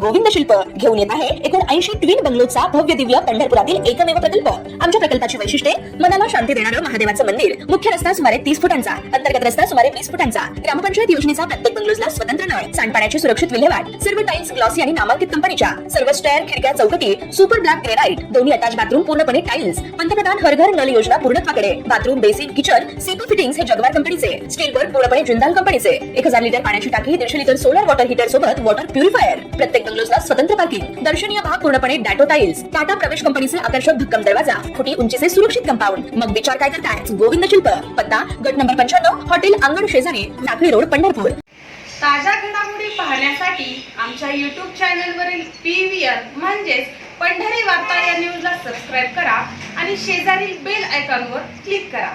गोविंद शिल्प घेऊन येत आहे एकूण 80 ट्विन बंगलोचा भव्य दिव्य पंढरपुरातील एकमेव प्रकल्प। आमच्या प्रकल्पाची वैशिष्ट्ये मनाला शांती देणारं महादेवाचं मंदिर, मुख्य रस्ता सुमारे 30 फुटांचा, अंतर्गत रस्ता सुमारे 20 फुटांचा, ग्रामपंचायत योजनेचा प्रत्येक बंगलोजला स्वतंत्र नळ, सांडपाण्याची सुरक्षित विल्हेवाट, सर्व टाइल्स ग्लॉसी आणि नामांकित कंपनीच्या, सर्व स्टेअर, खिडक्या, चौकटी सुपर ब्लॅक ग्रेनाइट, दोन्ही अटॅच बाथरूम पूर्णपणे टाइल्स, पंतप्रधान हर घर नळ योजना पूर्णत्वाकडे, bathroom, basin, kitchen, CP fittings हे जगवार कंपनीचे, स्टील वर्क पूर्णपणे जिंदाल कंपनीचे, 1000 लिटर पाण्याची टाकी, 150 लिटर सोलर वॉटर हीटर सोबत वॉटर प्युरिफायर, प्रत्येक बंगलोजला स्वतंत्र पार्किंग, दर्शनीय भाग पूर्णपणे डॅटो टाइल्स, टाटा प्रवेश कंपनीचे आकर्षक भक्कम दरवाजा, फुटी उंचीचे सुरक्षित कंपाऊंड। मग विचार काय करताय? गोविंद शिल्प, पत्ता गट नंबर 95, हॉटेल अंगण शेजारी, लाखळी रोड, पंढरपूर। ताज्या घडामोडी पाहण्यासाठी आमच्या YouTube चॅनलवरील PVR म्हणजेच पंढरी वार्ता या न्यूजला सबस्क्राइब करा आणि शेजारील बेल आयकॉनवर क्लिक करा।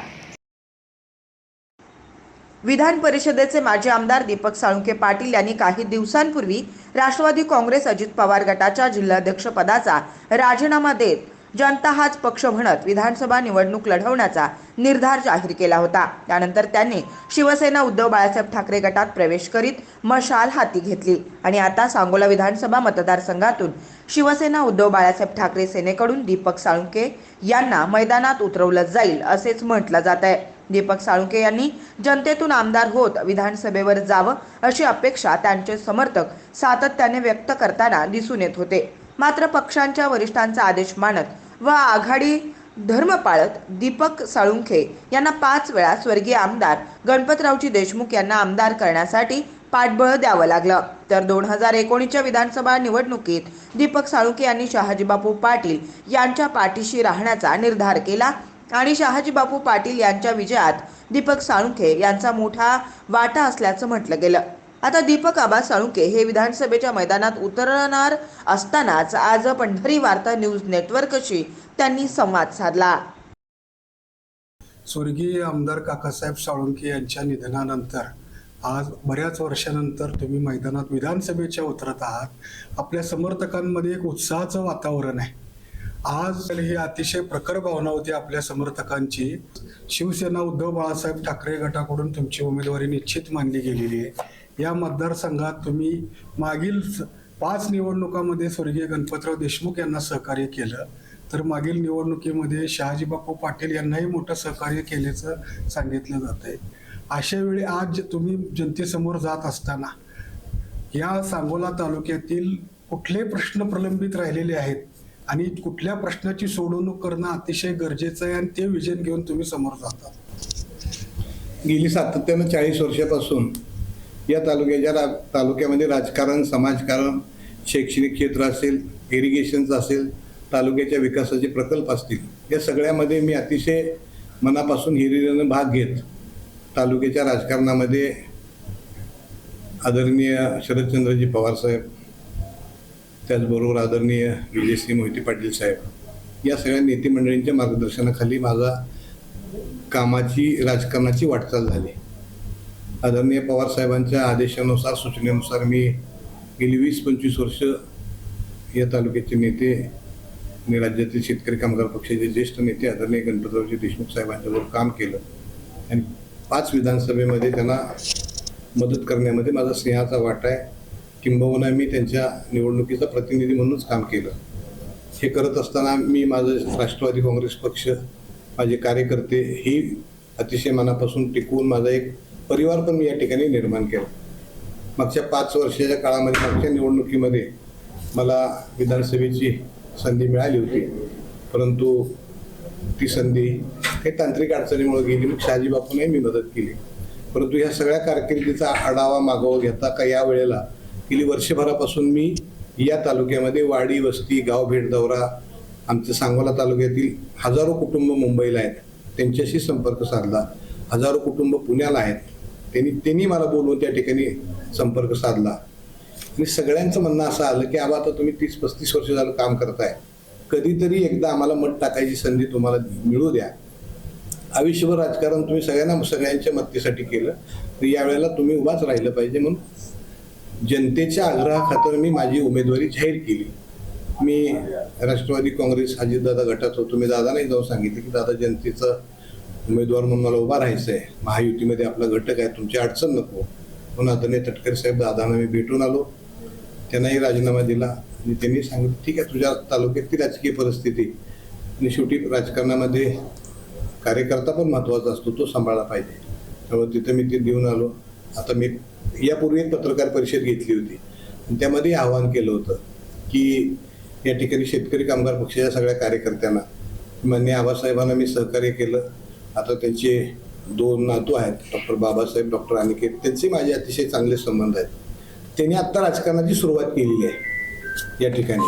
विधान परिषदेचे माजी आमदार दीपक साळुंखे पाटील यांनी काही दिवसांपूर्वी राष्ट्रवादी काँग्रेस अजित पवार गटाच्या जिल्हाध्यक्ष पदाचा राजीनामा देत जनता हाच पक्ष म्हणत विधानसभा निवडणूक लढवण्याचा निर्धार जाहीर केला होता। त्यानंतर त्यांनी शिवसेना उद्धव बाळासाहेब ठाकरे गटात प्रवेश करीत मशाल हाती घेतली आणि आता सांगोला विधानसभा मतदारसंघातून शिवसेना उद्धव बाळासाहेब ठाकरे सेनेकडून दीपक साळुंखे यांना मैदानात उतरवलं जाईल असेच म्हटलं जात आहे। दीपक साळुंखे यांनी जनतेतून आमदार होत विधानसभेवर जावं अशी अपेक्षा त्यांचे समर्थक सातत्याने व्यक्त करताना दिसून येत होते। मात्र पक्षांच्या वरिष्ठांचा आदेश मानत व आघाडी धर्म पाळत दीपक साळुंखे यांना 5 वेळा स्वर्गीय आमदार गणपतरावजी देशमुख यांना आमदार करण्यासाठी पाठबळ द्यावं लागलं। तर 2019च्या विधानसभा निवडणुकीत दीपक साळुंखे यांनी शहाजीबापू पाटील यांच्या पाठीशी राहण्याचा निर्धार केला आणि शहाजीबापू पाटील यांच्या विजयात दीपक साळुंखे यांचा मोठा वाटा असल्याचं म्हटलं गेलं। आता दीपक आबा साळुंखे हे विधानसभेच्या मैदानात उतरणार असतानाच आज पंढरी वार्ता न्यूज नेटवर्कशी त्यांनी संवाद साधला। स्वर्गीय आमदार काकासाहेब साळुंखे यांच्या निधनानंतर आज बऱ्याच वर्षानंतर तुम्ही मैदानात विधानसभेच्या उतरत आहात। आपल्या समर्थकांमध्ये एक उत्साहाचं वातावरण आहे। आज ही अतिशय प्रखर भावना होती आपल्या समर्थकांची। शिवसेना उद्धव बाळासाहेब ठाकरे गटाकडून तुमची उमेदवारी निश्चित मानली गेलेली आहे। या मतदारसंघात तुम्ही मागील 5 निवडणुकांमध्ये स्वर्गीय गणपतराव देशमुख यांना सहकार्य केलं, तर मागील निवडणुकीमध्ये शहाजीबापू पाटील यांनाही मोठं सहकार्य केल्याचं सांगितलं जात आहे। अशा वेळी आज तुम्ही जनतेसमोर जात असताना या सांगोला तालुक्यातील कुठले प्रश्न प्रलंबित राहिलेले आहेत आणि कुठल्या प्रश्नाची सोडवणूक करणं अतिशय गरजेचं आहे आणि ते विजन घेऊन तुम्ही समोर जाता। गेली सातत्यानं 40 वर्षापासून या तालुक्यामध्ये राजकारण, समाजकारण, शैक्षणिक क्षेत्र असेल, इरिगेशनचं असेल, तालुक्याच्या विकासाचे प्रकल्प असतील, या सगळ्यामध्ये मी अतिशय मनापासून हिरिरीनं भाग घेत तालुक्याच्या राजकारणामध्ये आदरणीय शरदचंद्रजी पवार साहेब, त्याचबरोबर आदरणीय विजयसिंह मोहिते पाटील साहेब या सगळ्या नेते मंडळींच्या मार्गदर्शनाखाली माझा कामाची, राजकारणाची वाटचाल झाली। आदरणीय पवार साहेबांच्या आदेशानुसार, सूचनेनुसार मी गेली 20-25 वर्ष या तालुक्याचे नेते आणि राज्यातील शेतकरी कामगार पक्षाचे ज्येष्ठ नेते आदरणीय गणपतरावजी देशमुख साहेबांच्याबरोबर काम केलं आणि 5 विधानसभेमध्ये त्यांना मदत करण्यामध्ये माझा स्नेहाचा वाटा आहे। किंबहुना मी त्यांच्या निवडणुकीचा प्रतिनिधी म्हणूनच काम केलं। हे करत असताना मी माझं राष्ट्रवादी काँग्रेस पक्ष, माझे कार्यकर्ते ही अतिशय मनापासून टिकवून माझा एक परिवार पण मी या ठिकाणी निर्माण केला। मागच्या 5 वर्षाच्या काळामध्ये, मागच्या निवडणुकीमध्ये मला विधानसभेची संधी मिळाली होती, परंतु ती संधी काही तांत्रिक अडचणीमुळे गेली। मग शहाजीबापूंनाही मी मदत केली, परंतु ह्या सगळ्या कारकिर्दीचा आढावा मागोवा घेता का या वेळेला गेली वर्षभरापासून मी या तालुक्यामध्ये वाडी, वस्ती, गाव भेट दौरा, आमच्या सांगोला तालुक्यातील हजारो कुटुंब मुंबईला आहेत त्यांच्याशी संपर्क साधला, हजारो कुटुंब पुण्याला आहेत, त्यांनी मला बोलवून त्या ठिकाणी संपर्क साधला आणि सगळ्यांचं म्हणणं असं आलं की आबा आता तुम्ही 30-35 वर्ष झालं काम करताय, कधीतरी एकदा आम्हाला मत टाकायची संधी तुम्हाला मिळू द्या। आयुष्यभर राजकारण तुम्ही सगळ्यांच्या मदतीसाठी केलं, तर यावेळेला तुम्ही उभाच राहिलं पाहिजे म्हणून जनतेच्या आग्रहाखातर मी माझी उमेदवारी जाहीर केली। मी राष्ट्रवादी काँग्रेस अजितदादा गटात होतो। मी दादाने जाऊन सांगितलं की दादा, जनतेचं उमेदवार म्हणून मला उभा राहायचं आहे, महायुतीमध्ये आपला घटक आहे, तुमची अडचण नको। म्हणून आदरणीय तटकरे साहेब दादांना मी भेटून आलो त्यांनाही राजीनामा दिला आणि त्यांनी सांगितलं ठीक आहे, तुझ्या तालुक्यातली राजकीय परिस्थिती आणि शेवटी राजकारणामध्ये कार्यकर्ता पण महत्त्वाचा असतो, तो सांभाळला पाहिजे. त्यामुळे तिथं मी ते देऊन आलो. आता मी यापूर्वी एक पत्रकार परिषद घेतली होती आणि त्यामध्ये आवाहन केलं होतं की या ठिकाणी शेतकरी कामगार पक्षाच्या सगळ्या कार्यकर्त्यांना, माननीय आबासाहेबांना मी सहकार्य केलं. आता त्यांचे 2 नातू आहेत, डॉक्टर बाबासाहेब, डॉक्टर अनिकेत, त्यांचे माझे अतिशय चांगले संबंध आहेत. त्यांनी आत्ता राजकारणाची सुरुवात केलेली आहे या ठिकाणी.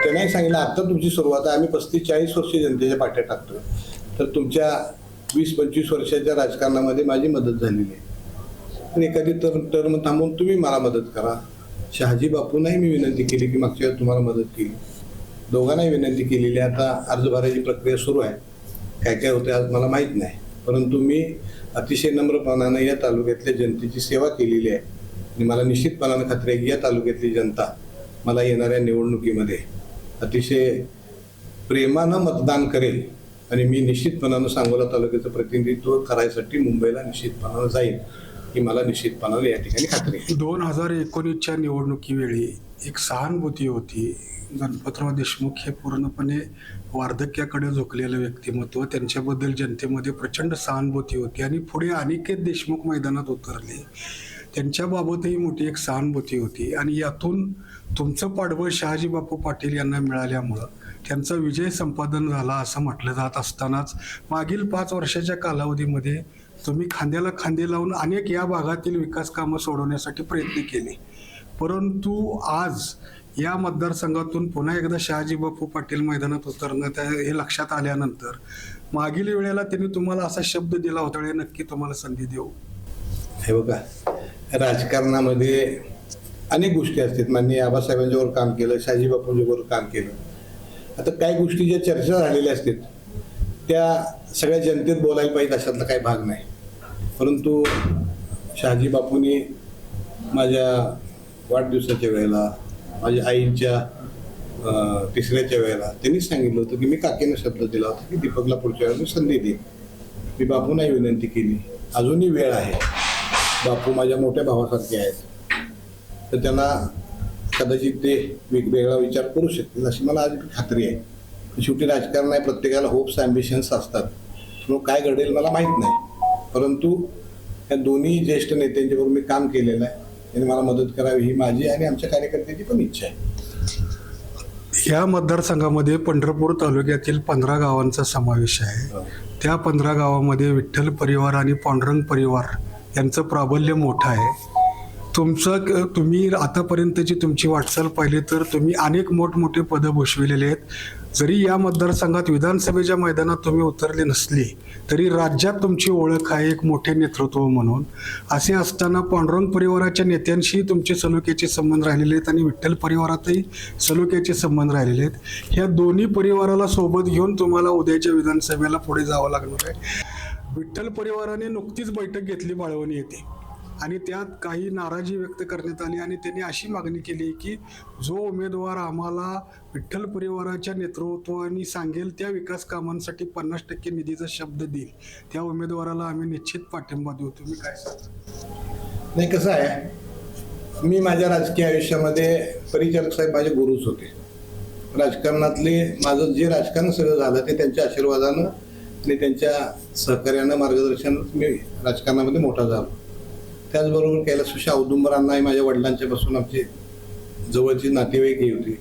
त्यांनाही सांगितलं आत्ता तुमची सुरुवात आहे, आम्ही 35-40 वर्ष जनतेच्या पाठ्या टाकतो, तर तुमच्या 20-25 वर्षाच्या राजकारणामध्ये माझी मदत झालेली आहे, तर एखादी टर्म थांबवून तुम्ही मला मदत करा. शहाजी बापूंनाही मी विनंती केली की मागच्या वेळेस तुम्हाला मदत केली, दोघांनाही विनंती केलेली आहे. आता अर्ज भरायची प्रक्रिया सुरू आहे, काय काय होते आज मला माहीत नाही, परंतु मी अतिशय नम्रपणानं या तालुक्यातल्या जनतेची सेवा केलेली आहे आणि मला निश्चितपणानं खात्री आहे की या तालुक्यातली जनता मला येणाऱ्या निवडणुकीमध्ये अतिशय प्रेमानं मतदान करेल आणि मी निश्चितपणानं सांगोला तालुक्याचं प्रतिनिधित्व करायसाठी मुंबईला निश्चितपणानं जाईल ही मला निश्चितपणानं या ठिकाणी खात्री आहे. 2019च्या निवडणुकीवेळी एक सहानुभूती होती. गणपतराव देशमुख हे पूर्णपणे वार्धक्याकडे झुकलेलं व्यक्तिमत्व, त्यांच्याबद्दल जनतेमध्ये प्रचंड सहानुभूती होती आणि पुढे अनिकेत देशमुख मैदानात उतरले, त्यांच्याबाबतही मोठी एक सहानुभूती होती आणि यातून तुमचं पाठबळ शहाजी बापू पाटील यांना मिळाल्यामुळं त्यांचा विजय संपादन झाला असं म्हटलं जात असतानाच मागील 5 वर्षाच्या कालावधीमध्ये तुम्ही खांद्याला खांदे लावून अनेक या भागातील विकास कामं सोडवण्यासाठी प्रयत्न केले, परंतु आज या मतदारसंघातून पुन्हा एकदा शहाजी बापू पाटील मैदानात उतरणं हे लक्षात आल्यानंतर मागील वेळेला त्यांनी तुम्हाला असा शब्द दिला होता, वेळी नक्की तुम्हाला संधी देऊ. हे बघा, राजकारणामध्ये अनेक गोष्टी असतात. माननीय आबासाहेबांच्यावर काम केलं, शहाजी बापूंच्यावर काम केलं. आता काही गोष्टी ज्या चर्चा झालेल्या असतात त्या सगळ्या जनतेत बोलायला पाहिजे अशातला काही भाग नाही, परंतु शहाजी बापूंनी माझ्या वाढदिवसाच्या वेळेला, माझ्या आईच्या 3ऱ्याच्या वेळेला त्यांनी सांगितलं होतं की मी काकीनं शब्द दिला होता की दीपकला पुढच्या वेळेला संधी दे. मी बापूंनाही विनंती केली, अजूनही वेळ आहे. बापू माझ्या मोठ्या भावासारखे आहेत, तर त्यांना कदाचित ते वेगवेगळा विचार करू शकतील अशी मला आज खात्री आहे. शेवटी राजकारण आहे, प्रत्येकाला होप्स ॲम्बिशन्स असतात, मग काय घडेल मला माहीत नाही, परंतु या दोन्ही ज्येष्ठ नेत्यांच्याबरोबर मी काम केलेलं आहे, त्यांनी मला मदत करावी ही माझी आणि आमच्या कार्यकर्त्याची पण इच्छा आहे. या मतदारसंघामध्ये पंढरपूर तालुक्यातील 15 गावांचा समावेश आहे. त्या 15 गावामध्ये विठ्ठल परिवार आणि पांडुरंग परिवार यांचं प्राबल्य मोठं आहे. तुम्ही आतापर्यंतची तुमची वाटचाल पाहिली तर तुम्ही अनेक मोठमोठे पदं भूषविलेले आहेत. जरी या मतदारसंघात विधानसभेच्या मैदानात तुम्ही उतरले नसले तरी राज्यात तुमची ओळख आहे एक मोठे नेतृत्व म्हणून. असे असताना पांडुरंग परिवाराच्या नेत्यांशी तुमचे सलोख्याचे संबंध राहिलेले आहेत आणि विठ्ठल परिवारातही सलोख्याचे संबंध राहिलेले आहेत. ह्या दोन्ही परिवाराला सोबत घेऊन तुम्हाला उद्याच्या विधानसभेला पुढे जावं लागणार आहे. विठ्ठल परिवाराने नुकतीच बैठक घेतली बाळवणी येथे आणि त्यात काही नाराजी व्यक्त करण्यात आली आणि त्यांनी अशी मागणी केली की जो उमेदवार आम्हाला विठ्ठल परिवाराच्या नेतृत्वाने सांगेल त्या विकास कामांसाठी 50% निधीचा शब्द देईल त्या उमेदवाराला आम्ही निश्चित पाठिंबा देऊ. तुम्ही काय सांगता? नाही, कसं आहे, मी माझ्या राजकीय आयुष्यामध्ये परिचारक साहेब माझे गुरुच होते. राजकारणातले माझं जे राजकारण सगळं झालं ते त्यांच्या आशीर्वादानं आणि त्यांच्या सहकार्यानं, मार्गदर्शनानं मी राजकारणामध्ये मोठा झालो. त्याचबरोबर कैलासवासी औदुंबरांनाही माझ्या वडिलांच्या पासून आमची जवळची नातेवाईकही होती,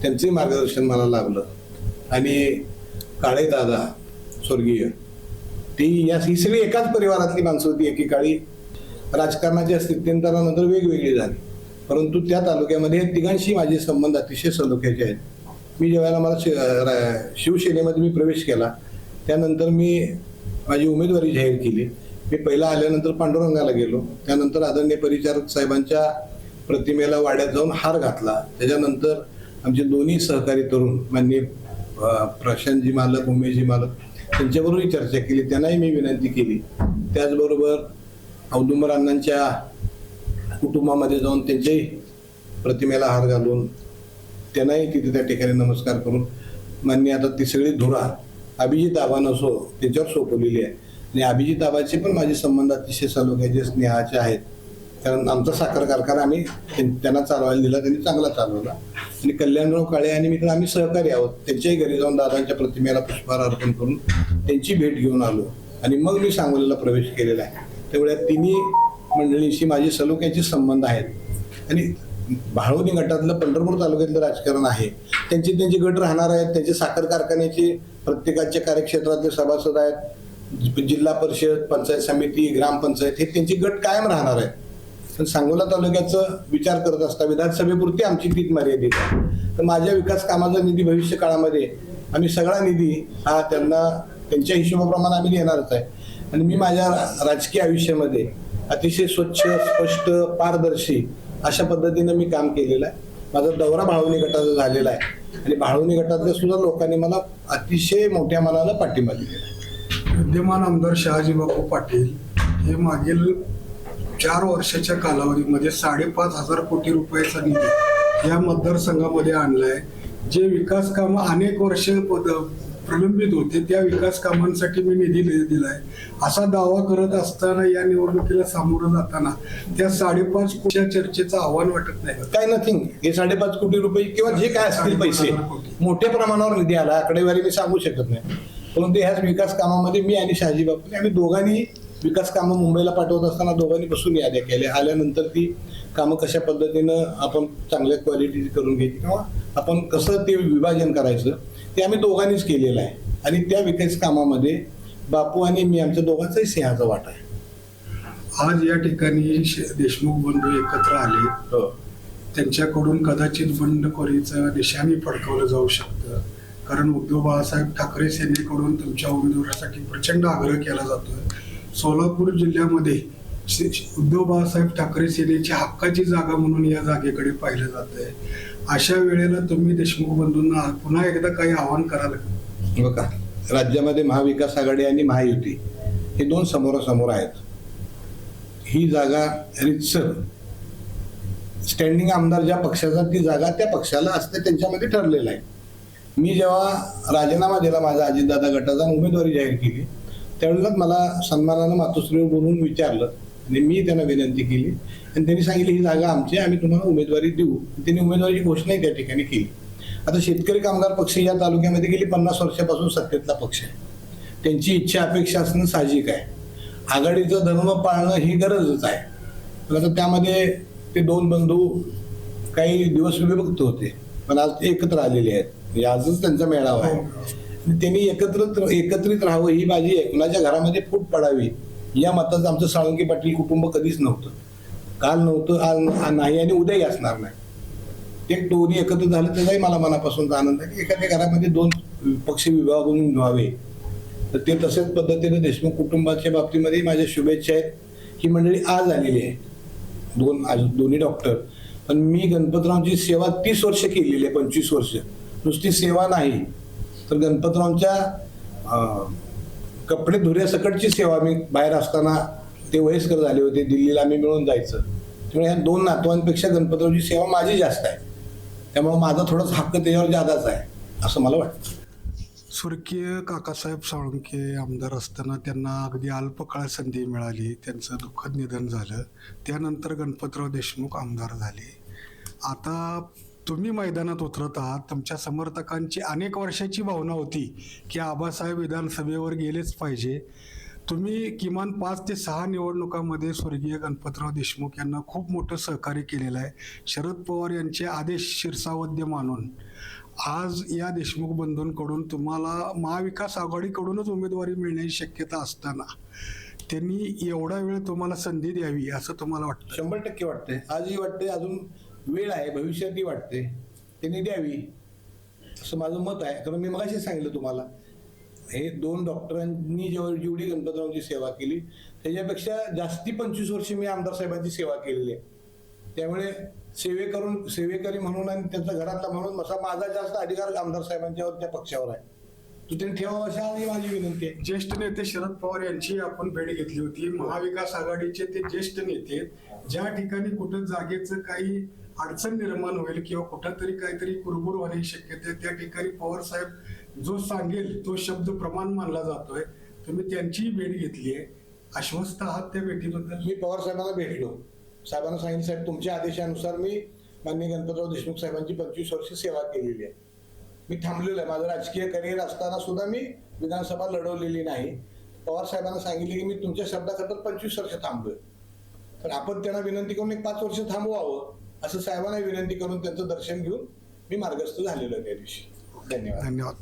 त्यांचंही मार्गदर्शन मला लाभलं. आणि काळे दादा स्वर्गीय ही सगळी एकाच परिवारातली माणसं होती. एकेकाळी राजकारणाच्या स्थित्यंतरानंतर वेगवेगळी झाली, परंतु त्या तालुक्यामध्ये तिघांशी माझे संबंध अतिशय सलोख्याचे आहेत. मी ज्यावेळेला मला शिवसेनेमध्ये मी प्रवेश केला त्यानंतर मी माझी उमेदवारी जाहीर केली. मी पहिला आल्यानंतर पांडुरंगाला गेलो, त्यानंतर आदरणीय परिचारक साहेबांच्या प्रतिमेला वाड्यात जाऊन हार घातला. त्याच्यानंतर आमचे दोन्ही सहकारी तरुण माननीय प्रशांतजी मालक, उमेशजी मालक त्यांच्याबरोबरही चर्चा केली, त्यांनाही मी विनंती केली. त्याचबरोबर औदुंबरांनांच्या कुटुंबामध्ये जाऊन त्यांच्याही प्रतिमेला हार घालून त्यांनाही तिथे त्या ठिकाणी नमस्कार करून माननीय आता ती सगळी धुरा अभिजित आबानं त्याच्यावर सोपवलेली आहे. आणि अभिजित आबाचे पण माझे संबंध अतिशय सलोख्याचे, स्नेहाचे आहेत. कारण आमचा साखर कारखाना आम्ही त्यांना चालवायला दिला, त्यांनी चांगला चालवला. आणि कल्याणराव काळे आणि मित्र आम्ही सहकारी आहोत. त्यांच्याही घरी जाऊन दादांच्या प्रतिमेला पुष्पहार अर्पण करून त्यांची भेट घेऊन आलो आणि मग मी सांगोलीला प्रवेश केलेला आहे. त्यामुळे या तिन्ही मंडळींशी माझे सलोख्याचे संबंध आहेत. आणि भाळवणी गटातलं पंढरपूर तालुक्यातलं राजकारण आहे, त्यांचे गट राहणार आहेत. त्यांचे साखर कारखान्याचे प्रत्येकाच्या कार्यक्षेत्रातले सभासद आहेत, जिल्हा परिषद, पंचायत समिती, ग्रामपंचायत हे त्यांचे गट कायम राहणार आहेत. पण सांगोला तालुक्याचा विचार करत असता विधानसभेपुरती आमची तीच मर्यादित आहे. तर माझ्या विकास कामाचा निधी भविष्य काळामध्ये आम्ही सगळा निधी हा त्यांना त्यांच्या हिशोबाप्रमाणे आम्ही देणारच आहे. आणि मी माझ्या राजकीय आयुष्यामध्ये अतिशय स्वच्छ, स्पष्ट, पारदर्शी अशा पद्धतीनं मी काम केलेलं आहे. माझा दौरा भाळवणी गटाचा झालेला आहे आणि भाळवणी गटातल्या सुद्धा लोकांनी मला अतिशय मोठ्या मनाला पाठिंबा दिलेला आहे. विद्यमान आमदार शहाजीबापू पाटील हे मागील 4 वर्षाच्या कालावधीमध्ये 5,500 कोटी रुपयाचा निधी या मतदारसंघामध्ये आणलाय. जे विकास कामं अनेक वर्ष प्रलंबित होते त्या विकास कामांसाठी मी निधी दिलाय असा दावा करत असताना या निवडणुकीला सामोरं जाताना त्या 5.5 कोटीच्या चर्चेचं आव्हान वाटत नाही. काय नथिंग, हे 5.5 कोटी रुपये किंवा जे काय असतील पैसे मोठ्या प्रमाणावर निधी आला, आकडेवारी मी सांगू शकत नाही. परंतु ह्याच विकास कामामध्ये मी आणि शहाजी बापू आम्ही दोघांनी विकास कामं मुंबईला पाठवत असताना दोघांनी बसून याद्या केल्या. आल्यानंतर ती कामं कशा पद्धतीनं आपण चांगल्या क्वालिटीची करून घ्यायची किंवा आपण कसं ते विभाजन करायचं ते आम्ही दोघांनीच केलेलं आहे. आणि त्या विकास कामामध्ये बापू आणि मी आमच्या दोघांचाही सिंहाचा वाटा आहे. आज या ठिकाणी देशमुख बंधू एकत्र आले, त्यांच्याकडून कदाचित बंडखोरीचं निशाणी फडकवलं जाऊ शकतं. कारण उद्धव बाळासाहेब ठाकरे सेनेकडून तुमच्या उमेदवारासाठी प्रचंड आग्रह केला जातोय. सोलापूर जिल्ह्यामध्ये उद्धव बाळासाहेब ठाकरे सेनेची हक्काची जागा म्हणून या जागेकडे पाहिलं जात आहे. अशा वेळेला तुम्ही देशमुख बंधूंना पुन्हा एकदा काही आव्हान कराल? बघा, राज्यामध्ये महाविकास आघाडी आणि महायुती हे दोन समोरासमोर आहेत. ही जागा रितसर स्टँडिंग आमदार ज्या पक्षाचा ती जागा त्या पक्षाला असते, त्यांच्यामध्ये ठरलेलं आहे. मी जेव्हा राजीनामा दिला माझा अजितदादा गटाचा उमेदवारी जाहीर केली त्यावेळेलाच मला सन्मानानं मातोश्रीवर बोलून विचारलं आणि मी त्यांना विनंती केली आणि त्यांनी सांगितलं ही जागा आमची, आम्ही तुम्हाला उमेदवारी देऊ. त्यांनी उमेदवारीची घोषणाही त्या ठिकाणी केली. आता शेतकरी कामगार पक्ष या तालुक्यामध्ये गेली 50 वर्षापासून सत्तेतला पक्ष आहे. त्यांची इच्छा अपेक्षा असणं साहजिक आहे. आघाडीचं धर्म पाळणं ही गरजच आहे. पण आता त्यामध्ये ते दोन बंधू काही दिवस विभक्त होते पण आज ते एकत्र आलेले आहेत. म्हणजे आजच त्यांचा मेळावा आहे. त्यांनी एकत्रित राहावं ही माझी आहे. कुणाच्या घरामध्ये फूट पडावी या मताचं आमचं साळुंके पाटील कुटुंब कधीच नव्हतं. काल नव्हतं, आज नाही आणि उद्याही असणार नाही. ते दोन्ही एकत्र झालं त्याचाही मला मनापासूनचा आनंद आहे की एखाद्या घरामध्ये 2 पक्ष विभागून व्हावे. तर ते तशाच पद्धतीने देशमुख कुटुंबाच्या बाबतीमध्ये माझ्या शुभेच्छा आहेत. ही मंडळी आज आलेली आहे, दोन्ही डॉक्टर. पण मी गणपतरावची सेवा 30 वर्ष केलेली आहे, 25 वर्ष. नुसती सेवा नाही तर गणपतरावच्या कपडे धुऱ्यासकटची सेवा मी बाहेर असताना ते वयस्कर झाले होते, दिल्लीला आम्ही मिळून जायचं. त्यामुळे ह्या 2 नातवांपेक्षा गणपतरावची सेवा माझी जास्त आहे. त्यामुळे माझा थोडासा हक्क त्याच्यावर जादाच आहे असं मला वाटतं. स्वर्गीय काकासाहेब साळुंके आमदार असताना त्यांना अगदी अल्प काळ संधी मिळाली, त्यांचं दुःखद निधन झालं. त्यानंतर गणपतराव देशमुख आमदार झाले. आता तुम्ही मैदानात उतरत आहात. तुमच्या समर्थकांची अनेक वर्षाची भावना होती की आबासाहेब विधानसभेवर गेलेच पाहिजे. तुम्ही किमान 5 ते 6 निवडणुकांमध्ये स्वर्गीय गणपतराव देशमुख यांना खूप मोठं सहकार्य केलेलं आहे. शरद पवार यांचे आदेश शिरसावद्य मानून आज या देशमुख बंधूंकडून तुम्हाला महाविकास आघाडीकडूनच उमेदवारी मिळण्याची शक्यता असताना त्यांनी एवढा वेळ तुम्हाला संधी द्यावी असं तुम्हाला वाटतं? 100% वाटते. आजही वाटते, अजून वेळ आहे, भविष्यातही वाटते. त्यांनी द्यावी असं माझं मत आहे. कारण मी मगाशी सांगितलं तुम्हाला, हे 2 डॉक्टरांनी जेवढी गणपतरावांची सेवा केली त्याच्यापेक्षा जास्ती 25 वर्ष मी आमदार साहेबांची सेवा केलेली आहे. त्यामुळे सेवेकरी म्हणून आणि त्यांचा घरातला म्हणून माझा जास्त अधिकार आमदार साहेबांच्यावर त्या पक्षावर आहे. तो त्यांनी ठेवावा अशी माझी विनंती आहे. ज्येष्ठ नेते शरद पवार यांची आपण भेट घेतली होती. महाविकास आघाडीचे ते ज्येष्ठ नेते ज्या ठिकाणी कुठं जागेचं काही अडचण निर्माण होईल किंवा कुठंतरी काहीतरी कुरबुर होण्याची शक्यता आहे त्या ठिकाणी पवार साहेब जो सांगेल तो शब्द प्रमाण मानला जातोय. तुम्ही त्यांचीही भेट घेतली आहे, आश्वस्त आहात त्या भेटीबद्दल? मी पवार साहेबांना भेटलो साहेबांना सांगितलं, साहेब तुमच्या आदेशानुसार मी माननीय गणपतराव देशमुख साहेबांची 25 वर्ष सेवा केलेली आहे. मी थांबलेलो आहे. माझं राजकीय करिअर असताना सुद्धा मी विधानसभा लढवलेली नाही. पवार साहेबांना सांगितले की मी तुमच्या शब्दाखातर 25 वर्ष थांबलोय, तर आपण त्यांना विनंती करून 5 वर्ष थांबवावं असं साहेबांना विनंती करून त्यांचं दर्शन घेऊन मी मार्गस्थ झालेलो आहे त्या दिवशी. धन्यवाद. धन्यवाद.